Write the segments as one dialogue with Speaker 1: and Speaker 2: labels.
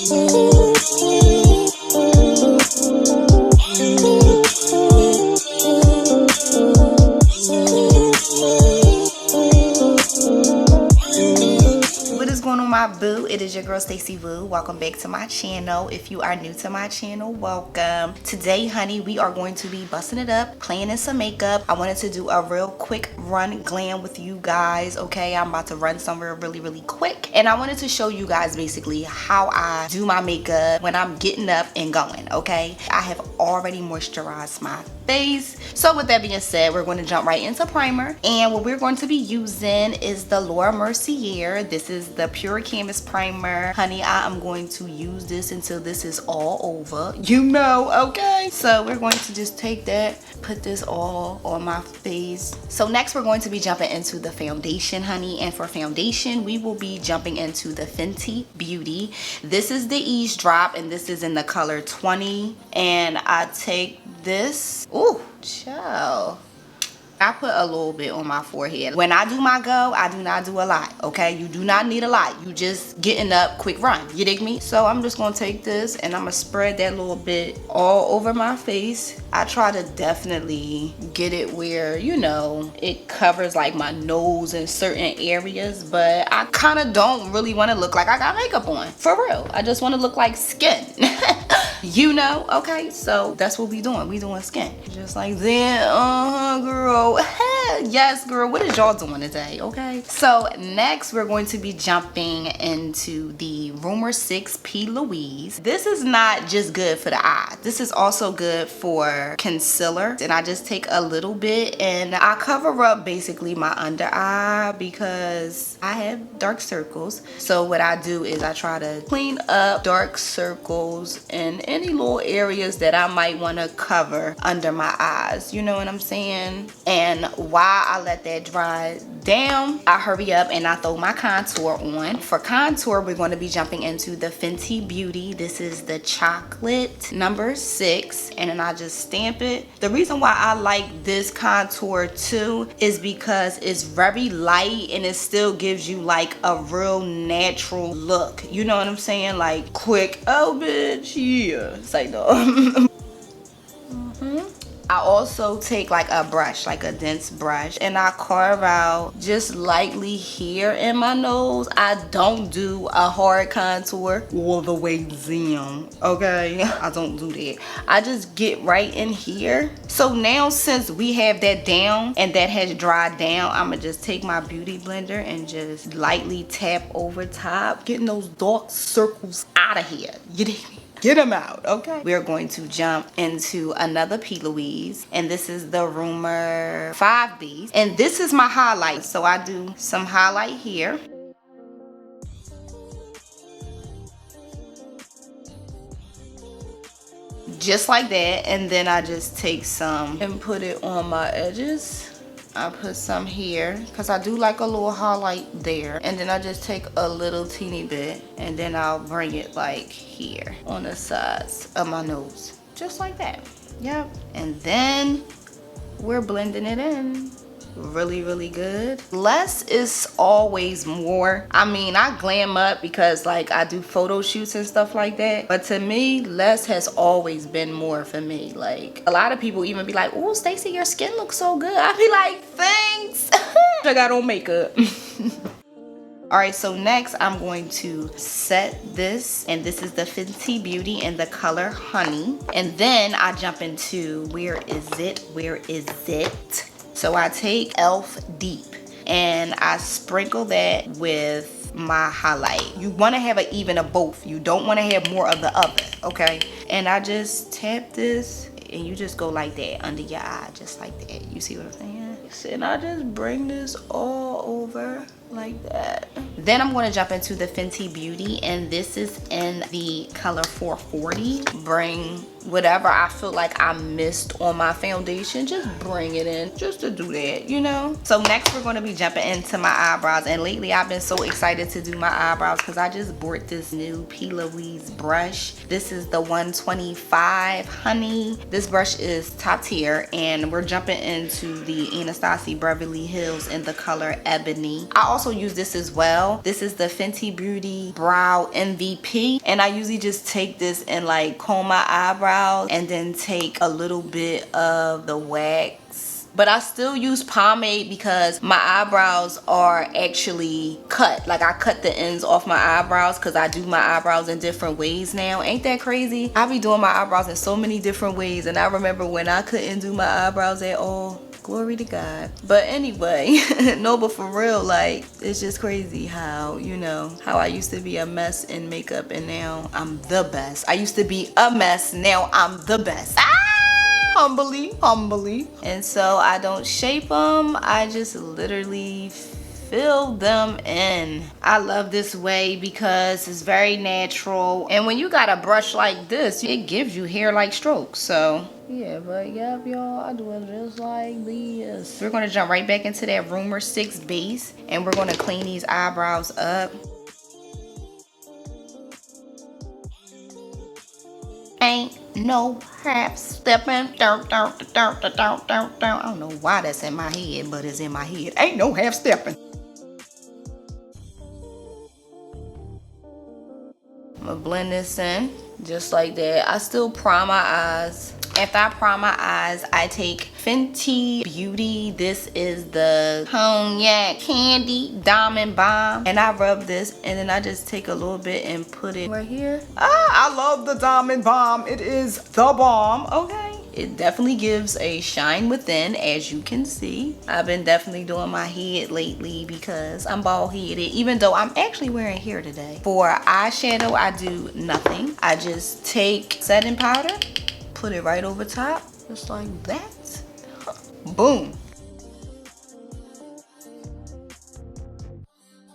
Speaker 1: My boo, it is your girl STACIEWO. Welcome back to my channel. If you are new to my channel, welcome. Today, honey, we are going to be busting it up, playing in some makeup. I wanted to do a real quick run glam with you guys. Okay, I'm about to run somewhere really quick, and I wanted to show you guys basically how I do my makeup when I'm getting up and going. Okay, I have already moisturized my face. So with that being said, we're going to jump right into primer, and what we're going to be using is the Laura Mercier. This is the Pure Canvas primer. Honey, I am going to use this until this is all over, you know. Okay, so we're going to just take that, put this all on my face. So next we're going to be jumping into the foundation, honey, and for foundation we will be jumping into the Fenty Beauty. This is the Eavesdrop, and this is in the color 20, and I take this. Ooh, child. I put a little bit on my forehead. When I do my go, I do not do a lot, okay? You do not need a lot. You just getting up, quick run. You dig me? So I'm just gonna take this and I'm gonna spread that little bit all over my face. I try to definitely get it where, you know, it covers like my nose in certain areas, but I kind of don't really want to look like I got makeup on. For real. I just want to look like skin. You know? Okay, so that's what we doing. We doing skin. Just like that. Girl. Yes, girl. What is y'all doing today? Okay, so next we're going to be jumping into the Rumor 6 Plouise. This is not just good for the eye. This is also good for concealer, and I just take a little bit and I cover up basically my under eye because I have dark circles. So what I do is I try to clean up dark circles and any little areas that I might want to cover under my eyes, you know what I'm saying? And while I let that dry down, I hurry up and I throw my contour on. For contour, we're going to be jumping into the Fenty Beauty. This is the chocolate number 6, and then I just stamp it. The reason why I like this contour too is because it's very light and it still gives you like a real natural look, you know what I'm saying? Like quick, oh bitch, yeah, it's like no. I also take like a brush, like a dense brush, and I carve out just lightly here in my nose. I don't do a hard contour all the way down, okay? I don't do that. I just get right in here. So now since we have that down and that has dried down, I'm gonna just take my beauty blender and just lightly tap over top, getting those dark circles out of here. You dig me? Get them out, okay? We're going to jump into another Plouise, and this is the Rumor 5B, and this is my highlight. So I do some highlight here. Just like that, and then I just take some and put it on my edges. I put some here because I do like a little highlight there, and then I just take a little teeny bit and then I'll bring it like here on the sides of my nose, just like that. Yep. And then we're blending it in really good. Less is always more. I mean, I glam up because like I do photo shoots and stuff like that, but to me less has always been more for me. Like a lot of people even be like, oh Stacey, your skin looks so good. I be like, thanks. I got on makeup. All right, so next I'm going to set this, and this is the Fenty Beauty in the color Honey, and then I jump into where is it. So I take e.l.f. Deep and I sprinkle that with my highlight. You want to have an even of both. You don't want to have more of the other, okay? And I just tap this and you just go like that under your eye, just like that. You see what I'm saying? And I just bring this all over like that. Then I'm going to jump into the Fenty Beauty, and this is in the color 440. Bring whatever I feel like I missed on my foundation, just bring it in, just to do that, you know. So next we're going to be jumping into my eyebrows, and lately I've been so excited to do my eyebrows because I just bought this new Plouise brush. This is the 125 Honey. This brush is top tier, and we're jumping into the Anastasia Beverly Hills in the color Ebony. I also also use this as well. This is the Fenty Beauty Brow MVP, and I usually just take this and like comb my eyebrows and then take a little bit of the wax. But I still use pomade because my eyebrows are actually cut. Like I cut the ends off my eyebrows because I do my eyebrows in different ways now. Ain't that crazy? I be doing my eyebrows in so many different ways, and I remember when I couldn't do my eyebrows at all. Glory to God. But anyway, no, but for real, like, it's just crazy how, you know, how I used to be a mess in makeup and now I'm the best. I used to be a mess, now I'm the best. Humbly. And so I don't shape them, I just literally fill them in. I love this way because it's very natural, and when you got a brush like this, it gives you hair-like strokes. So yeah, but yep, y'all, I do it just like this. We're gonna jump right back into that Rumor 6 base, and we're gonna clean these eyebrows up. Ain't no half stepping. I don't know why that's in my head, but it's in my head. Ain't no half stepping. I'm gonna blend this in just like that. I still prime my eyes. After I prime my eyes, I take Fenty Beauty. This is the Cognac Candy Diamond Balm, and I rub this, and then I just take a little bit and put it right here. I love the Diamond Balm. It is the bomb. Okay. It definitely gives a shine within, as you can see. I've been definitely doing my head lately because I'm bald headed, even though I'm actually wearing hair today. For eyeshadow, I do nothing. I just take setting powder, put it right over top, just like that. Boom.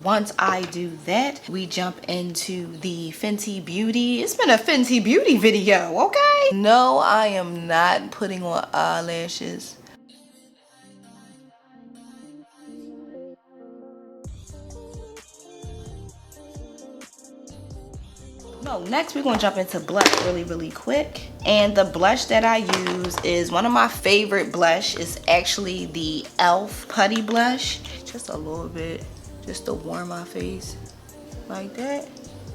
Speaker 1: Once I do that, we jump into the Fenty Beauty. It's been a Fenty Beauty video, okay? No, I am not putting on eyelashes. No, next we're gonna jump into blush really quick. And the blush that I use is one of my favorite blush. It's actually the e.l.f. Putty Blush. Just a little bit, just to warm my face like that.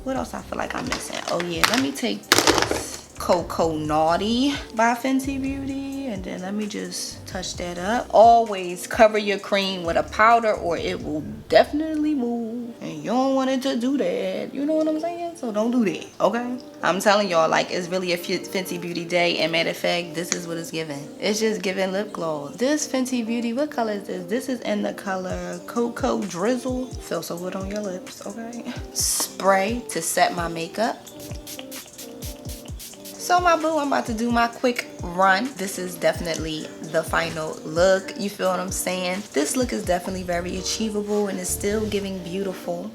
Speaker 1: What else I feel like I'm missing? Oh yeah, let me take this Cocoa Naughty by Fenty Beauty, and then let me just touch that up. Always cover your cream with a powder or it will definitely move, and you don't want it to do that. You know what I'm saying? So don't do that, okay? I'm telling y'all, like, it's really a Fenty Beauty day, and matter of fact, this is what it's giving. It's just giving lip gloss. This Fenty Beauty, what color is this? This is in the color Cocoa Drizzle. Feels so good on your lips, okay? Spray to set my makeup. So my boo, I'm about to do my quick run. This is definitely the final look. You feel what I'm saying? This look is definitely very achievable and is still giving beautiful.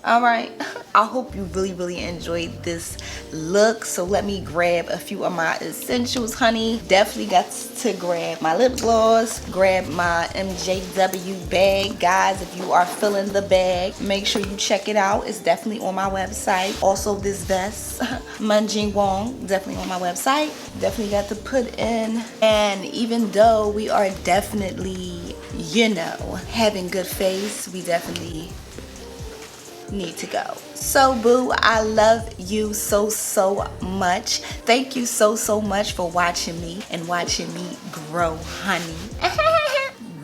Speaker 1: All right, I hope you really enjoyed this look. So let me grab a few of my essentials, honey. Definitely got to grab my lip gloss, grab my MJW bag. Guys, if you are feeling the bag, make sure you check it out. It's definitely on my website. Also this vest, Munjing Wong, definitely on my website. Definitely got to put in. And even though we are definitely, you know, having good face, we definitely need to go. So boo, I love you so much. Thank you so much for watching me and watching me grow, honey.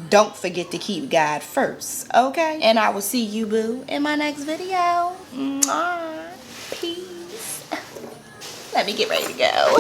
Speaker 1: Don't forget to keep God first, okay? And I will see you, boo, in my next video. Mwah. Peace. Let me get ready to go.